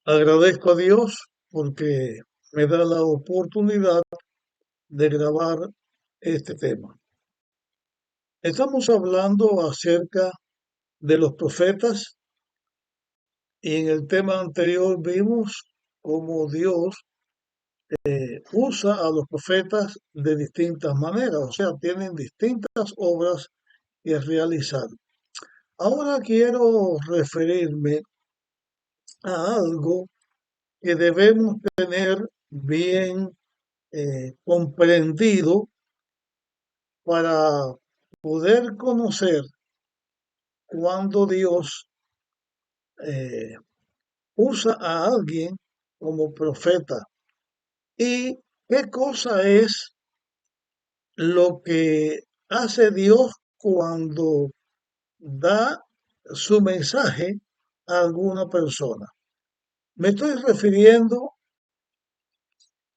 Agradezco a Dios porque me da la oportunidad de grabar este tema. Estamos hablando acerca de los profetas y en el tema anterior vimos cómo Dios usa a los profetas de distintas maneras, o sea, tienen distintas obras que realizar. Ahora quiero referirme a algo que debemos tener bien comprendido para poder conocer cuando Dios eh, usa a alguien como profeta y qué cosa es lo que hace Dios cuando da su mensaje a alguna persona. Me estoy refiriendo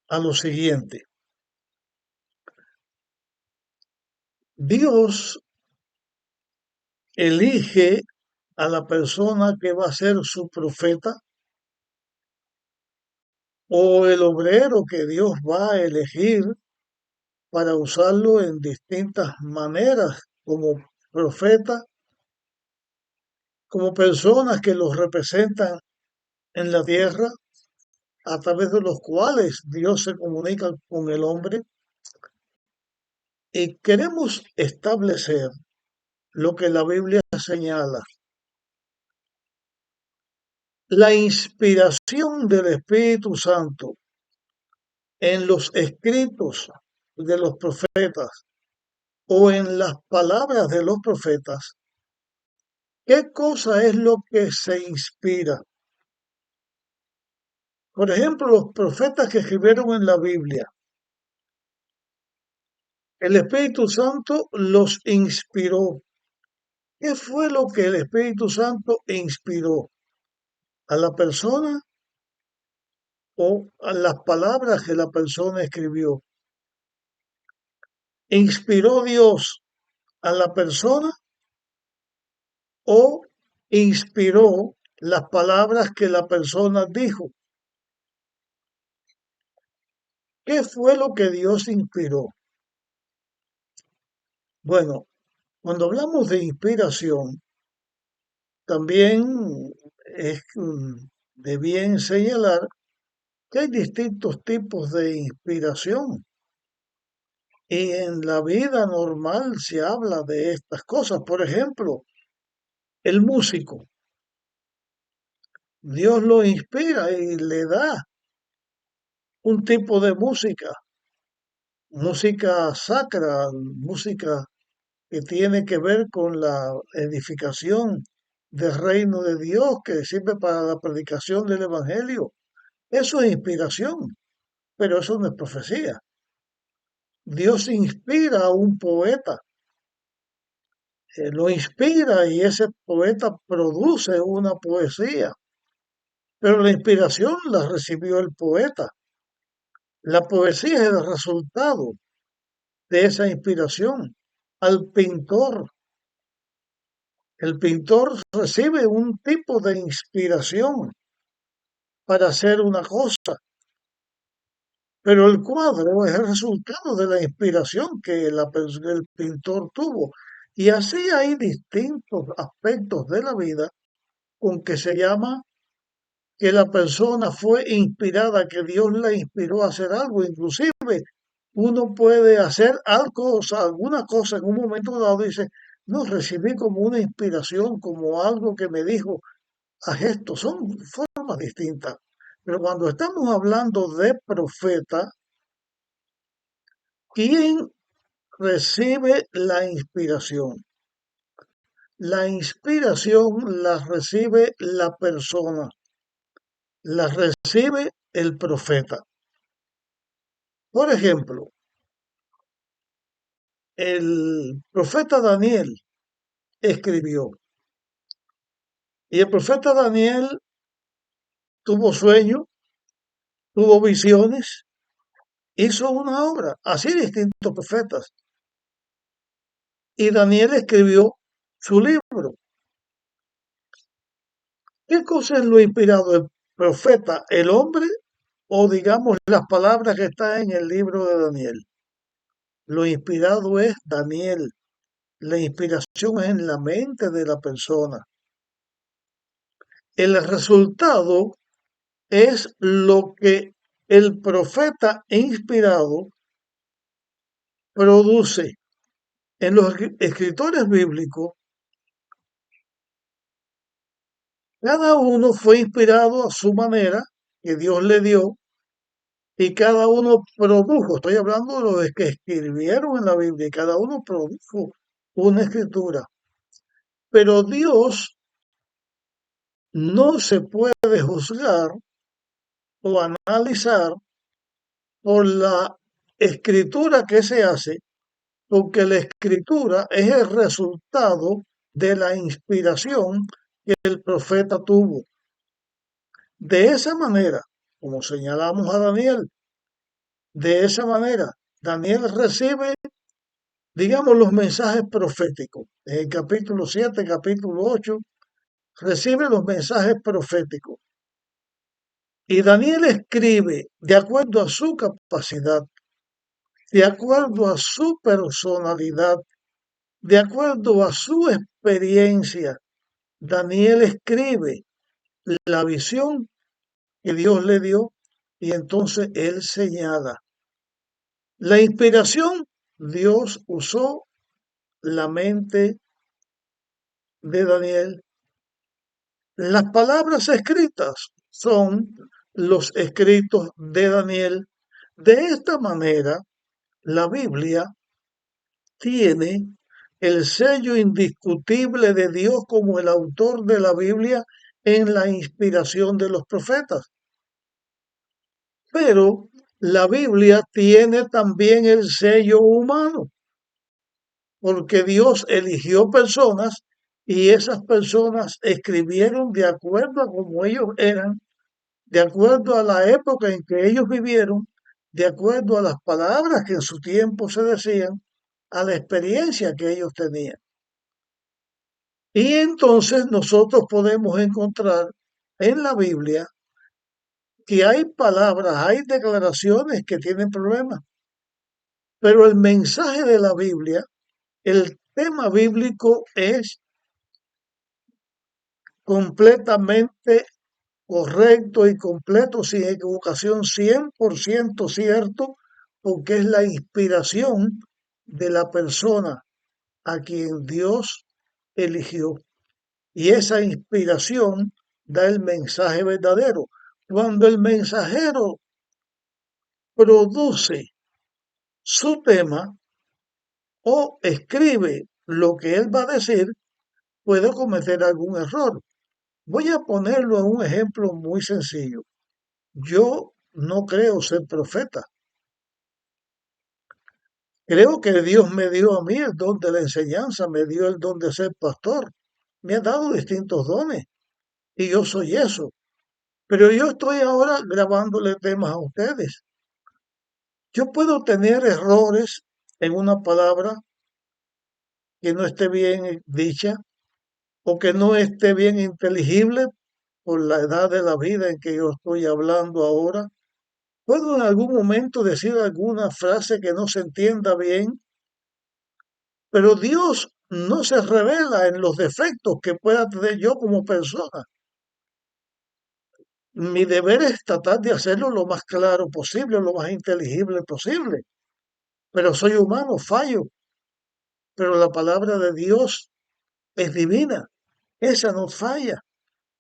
a lo siguiente. Dios elige a la persona que va a ser su profeta o el obrero que Dios va a elegir para usarlo en distintas maneras como profeta, como personas que los representan en la tierra, a través de los cuales Dios se comunica con el hombre. Y queremos establecer lo que la Biblia señala. La inspiración del Espíritu Santo en los escritos de los profetas o en las palabras de los profetas. ¿Qué cosa es lo que se inspira? Por ejemplo, los profetas que escribieron en la Biblia, el Espíritu Santo los inspiró. ¿Qué fue lo que el Espíritu Santo inspiró? ¿A la persona o a las palabras que la persona escribió? ¿Inspiró Dios a la persona o inspiró las palabras que la persona dijo? ¿Qué fue lo que Dios inspiró? Bueno, cuando hablamos de inspiración, también es de bien señalar que hay distintos tipos de inspiración y en la vida normal se habla de estas cosas. Por ejemplo, el músico, Dios lo inspira y le da un tipo de música, música sacra, música que tiene que ver con la edificación del reino de Dios, que sirve para la predicación del Evangelio. Eso es inspiración, pero eso no es profecía. Dios inspira a un poeta, lo inspira y ese poeta produce una poesía, pero la inspiración la recibió el poeta. La poesía es el resultado de esa inspiración. Al pintor, el pintor recibe un tipo de inspiración para hacer una cosa, pero el cuadro es el resultado de la inspiración que el pintor tuvo. Y así hay distintos aspectos de la vida con que se llama que la persona fue inspirada, que Dios la inspiró a hacer algo. Inclusive uno puede hacer algo, o sea, alguna cosa en un momento dado, dice, no, recibí como una inspiración, como algo que me dijo, haz esto. Son formas distintas. Pero cuando estamos hablando de profeta, ¿quién recibe la inspiración? La inspiración la recibe la persona, la recibe el profeta. Por ejemplo, el profeta Daniel escribió y el profeta Daniel tuvo sueños, tuvo visiones, hizo una obra, así distintos profetas. Y Daniel escribió su libro. ¿Qué cosa es lo inspirado? profeta el hombre o digamos las palabras que están en el libro de Daniel. Lo inspirado es Daniel. La inspiración es en la mente de la persona. El resultado es lo que el profeta inspirado produce. En los escritores bíblicos, cada uno fue inspirado a su manera que Dios le dio y cada uno produjo. Estoy hablando de los que escribieron en la Biblia y cada uno produjo una escritura. Pero Dios no se puede juzgar o analizar por la escritura que se hace, porque la escritura es el resultado de la inspiración que el profeta tuvo. De esa manera, como señalamos a Daniel, de esa manera, Daniel recibe, digamos, los mensajes proféticos. En el capítulo 7, capítulo 8, recibe los mensajes proféticos. Y Daniel escribe de acuerdo a su capacidad, de acuerdo a su personalidad, de acuerdo a su experiencia. Daniel escribe la visión que Dios le dio y entonces él señala. La inspiración, Dios usó la mente de Daniel. Las palabras escritas son los escritos de Daniel. De esta manera, la Biblia tiene el sello indiscutible de Dios como el autor de la Biblia en la inspiración de los profetas. Pero la Biblia tiene también el sello humano, porque Dios eligió personas y esas personas escribieron de acuerdo a cómo ellos eran, de acuerdo a la época en que ellos vivieron, de acuerdo a las palabras que en su tiempo se decían, a la experiencia que ellos tenían. Y entonces nosotros podemos encontrar en la Biblia que hay palabras, hay declaraciones que tienen problemas, pero el mensaje de la Biblia, el tema bíblico es completamente correcto y completo, sin equivocación, 100% cierto, porque es la inspiración de la persona a quien Dios eligió. Y esa inspiración da el mensaje verdadero. Cuando el mensajero produce su tema o escribe lo que él va a decir, puede cometer algún error. Voy a ponerlo en un ejemplo muy sencillo. Yo no creo ser profeta. Creo que Dios me dio a mí el don de la enseñanza, me dio el don de ser pastor. Me ha dado distintos dones y yo soy eso. Pero yo estoy ahora grabándole temas a ustedes. Yo puedo tener errores en una palabra que no esté bien dicha o que no esté bien inteligible por la edad de la vida en que yo estoy hablando ahora. Puedo en algún momento decir alguna frase que no se entienda bien, pero Dios no se revela en los defectos que pueda tener yo como persona. Mi deber es tratar de hacerlo lo más claro posible, lo más inteligible posible. Pero soy humano, fallo. Pero la palabra de Dios es divina. Esa no falla.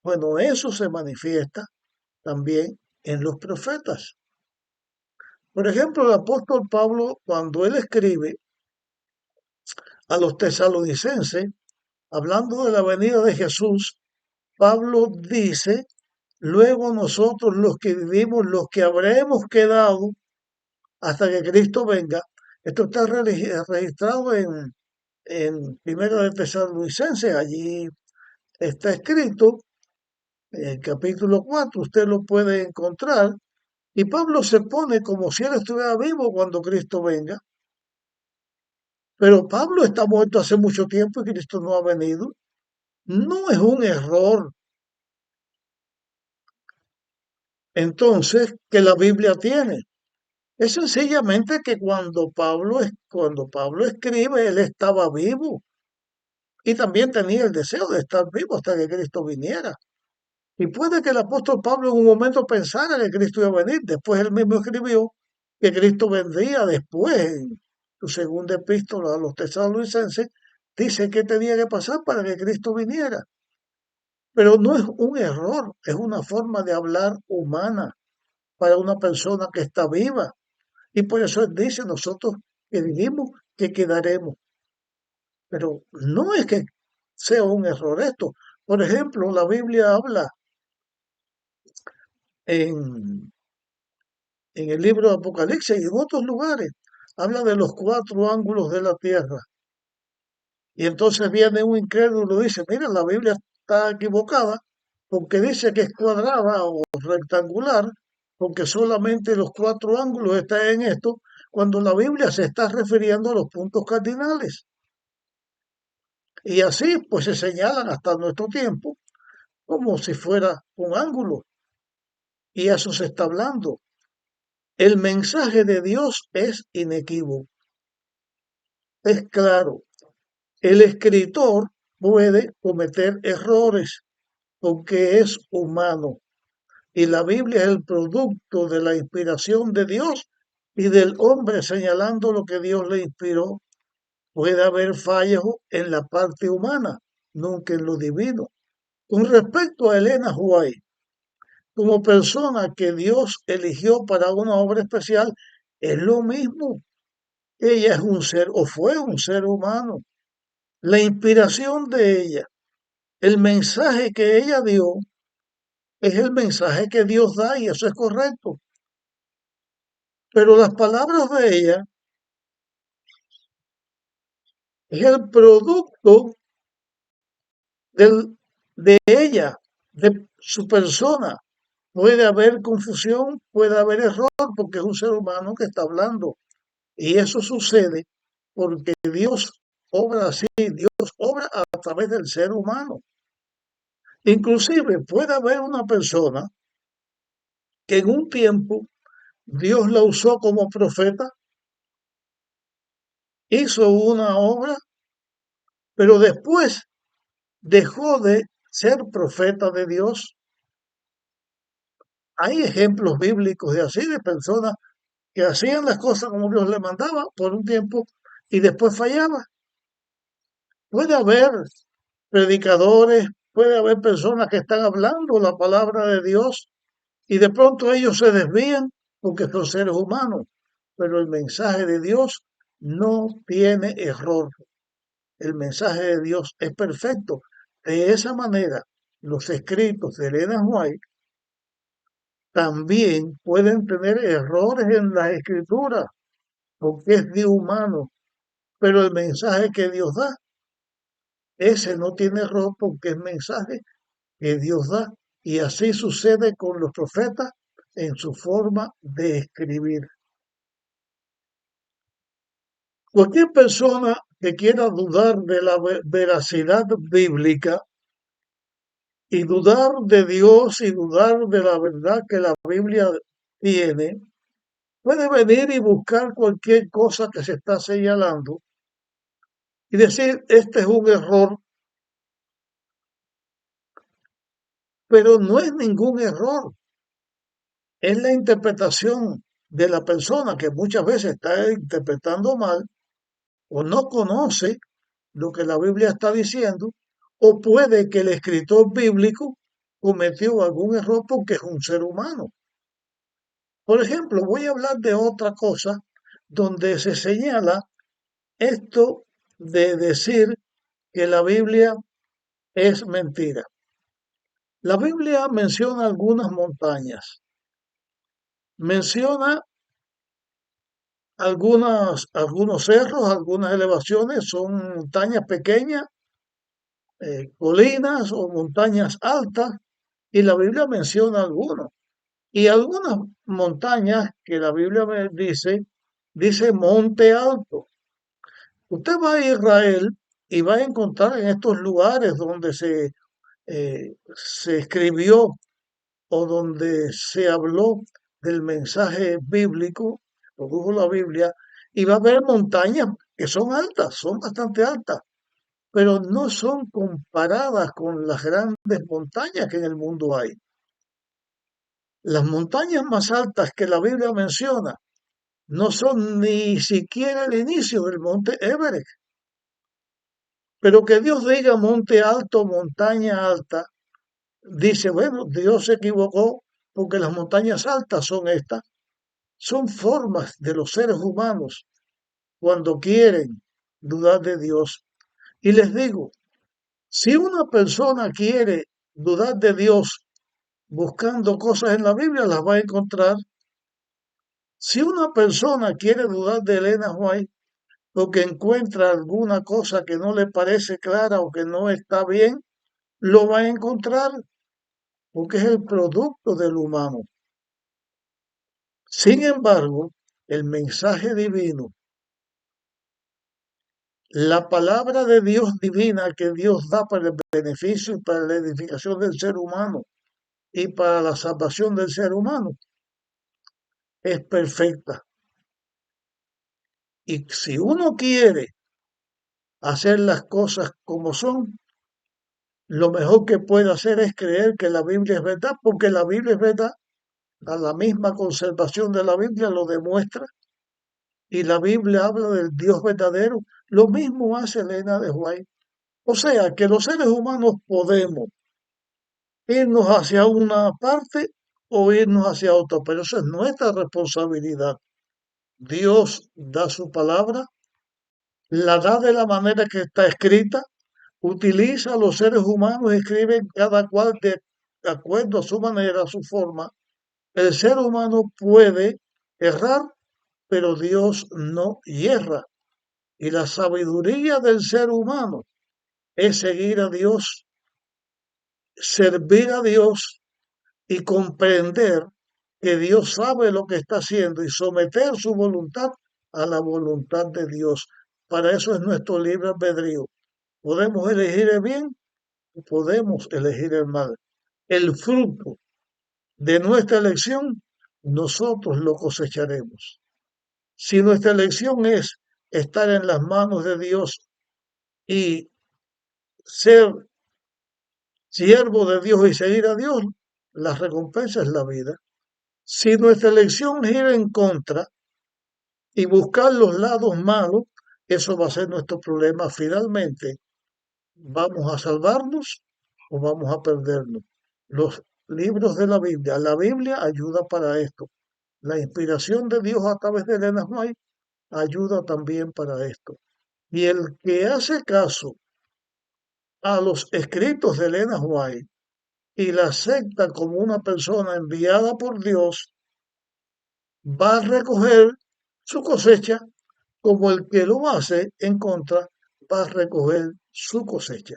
Bueno, eso se manifiesta también en los profetas. Por ejemplo, el apóstol Pablo, cuando él escribe a los tesalonicenses, hablando de la venida de Jesús, Pablo dice, luego nosotros los que vivimos, los que habremos quedado hasta que Cristo venga, esto está registrado en Primera de Tesalonicenses, allí está escrito, en el capítulo 4, usted lo puede encontrar, y Pablo se pone como si él estuviera vivo cuando Cristo venga, pero Pablo está muerto hace mucho tiempo y Cristo no ha venido. No es un error entonces que la Biblia tiene. Es sencillamente que cuando Pablo escribe, él estaba vivo y también tenía el deseo de estar vivo hasta que Cristo viniera. Y puede que el apóstol Pablo en un momento pensara que Cristo iba a venir. Después él mismo escribió que Cristo vendría después. En su segunda epístola a los tesalonicenses dice que tenía que pasar para que Cristo viniera. Pero no es un error, es una forma de hablar humana para una persona que está viva. Y por eso él dice nosotros que vivimos, que quedaremos. Pero no es que sea un error esto. Por ejemplo, la Biblia habla en en el libro de Apocalipsis y en otros lugares, habla de los cuatro ángulos de la tierra. Y entonces viene un incrédulo y dice, mira, la Biblia está equivocada porque dice que es cuadrada o rectangular, porque solamente los cuatro ángulos están en esto, cuando la Biblia se está refiriendo a los puntos cardinales. Y así pues se señalan hasta nuestro tiempo como si fuera un ángulo. Y eso se está hablando. El mensaje de Dios es inequívoco, es claro. El escritor puede cometer errores porque es humano y la Biblia es el producto de la inspiración de Dios y del hombre señalando lo que Dios le inspiró. Puede haber fallos en la parte humana, nunca en lo divino. Con respecto a Elena White, como persona que Dios eligió para una obra especial, es lo mismo. Ella es un ser o fue un ser humano. La inspiración de ella, el mensaje que ella dio, es el mensaje que Dios da y eso es correcto. Pero las palabras de ella es el producto de ella, de su persona. Puede haber confusión, puede haber error, porque es un ser humano que está hablando. Y eso sucede porque Dios obra así, Dios obra a través del ser humano. Inclusive puede haber una persona que en un tiempo Dios la usó como profeta, hizo una obra, pero después dejó de ser profeta de Dios. Hay ejemplos bíblicos de así, de personas que hacían las cosas como Dios les mandaba por un tiempo y después fallaba. Puede haber predicadores, puede haber personas que están hablando la palabra de Dios y de pronto ellos se desvían porque son seres humanos, pero el mensaje de Dios no tiene error. El mensaje de Dios es perfecto. De esa manera, los escritos de Elena White también pueden tener errores en la escritura, porque es de humano, pero el mensaje que Dios da, ese no tiene error porque es mensaje que Dios da. Y así sucede con los profetas en su forma de escribir. Cualquier persona que quiera dudar de la veracidad bíblica y dudar de Dios y dudar de la verdad que la Biblia tiene, puede venir y buscar cualquier cosa que se está señalando y decir, este es un error, pero no es ningún error, es la interpretación de la persona que muchas veces está interpretando mal o no conoce lo que la Biblia está diciendo, o puede que el escritor bíblico cometió algún error porque es un ser humano. Por ejemplo, voy a hablar de otra cosa donde se señala esto de decir que la Biblia es mentira. La Biblia menciona algunas montañas, menciona algunos cerros, algunas elevaciones, son montañas pequeñas, colinas o montañas altas, y la Biblia menciona algunos. Y algunas montañas que la Biblia me dice monte alto. Usted va a Israel y va a encontrar en estos lugares donde se escribió o donde se habló del mensaje bíblico, produjo la Biblia, y va a haber montañas que son altas, son bastante altas, pero no son comparadas con las grandes montañas que en el mundo hay. Las montañas más altas que la Biblia menciona no son ni siquiera el inicio del monte Everest, pero que Dios diga monte alto, montaña alta, dice, bueno, Dios se equivocó porque las montañas altas son estas, son formas de los seres humanos cuando quieren dudar de Dios. Y les digo, si una persona quiere dudar de Dios buscando cosas en la Biblia, las va a encontrar. Si una persona quiere dudar de Elena White porque encuentra alguna cosa que no le parece clara o que no está bien, lo va a encontrar porque es el producto del humano. Sin embargo, el mensaje divino, la palabra de Dios divina que Dios da para el beneficio y para la edificación del ser humano y para la salvación del ser humano, es perfecta. Y si uno quiere hacer las cosas como son, lo mejor que puede hacer es creer que la Biblia es verdad, porque la Biblia es verdad. A la misma conservación de la Biblia lo demuestra. Y la Biblia habla del Dios verdadero. Lo mismo hace Elena de White. O sea, que los seres humanos podemos irnos hacia una parte o irnos hacia otra, pero eso es nuestra responsabilidad. Dios da su palabra, la da de la manera que está escrita, utiliza a los seres humanos, escriben cada cual de acuerdo a su manera, a su forma. El ser humano puede errar, pero Dios no hierra. Y la sabiduría del ser humano es seguir a Dios, servir a Dios y comprender que Dios sabe lo que está haciendo y someter su voluntad a la voluntad de Dios. Para eso es nuestro libre albedrío. Podemos elegir el bien o podemos elegir el mal. El fruto de nuestra elección, nosotros lo cosecharemos. Si nuestra elección es estar en las manos de Dios y ser siervo de Dios y seguir a Dios, la recompensa es la vida. Si nuestra elección gira en contra y buscar los lados malos, eso va a ser nuestro problema. Finalmente, ¿vamos a salvarnos o vamos a perdernos? Los libros de la Biblia ayuda para esto. La inspiración de Dios a través de Elena White ayuda también para esto. Y el que hace caso a los escritos de Elena White y la acepta como una persona enviada por Dios, va a recoger su cosecha como el que lo hace en contra va a recoger su cosecha.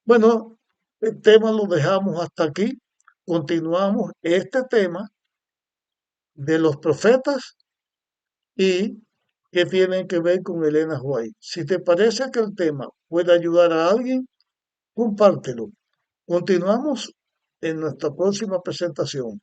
Bueno, el tema lo dejamos hasta aquí. Continuamos este tema de los profetas y que tienen que ver con Elena White. Si te parece que el tema puede ayudar a alguien, compártelo. Continuamos en nuestra próxima presentación.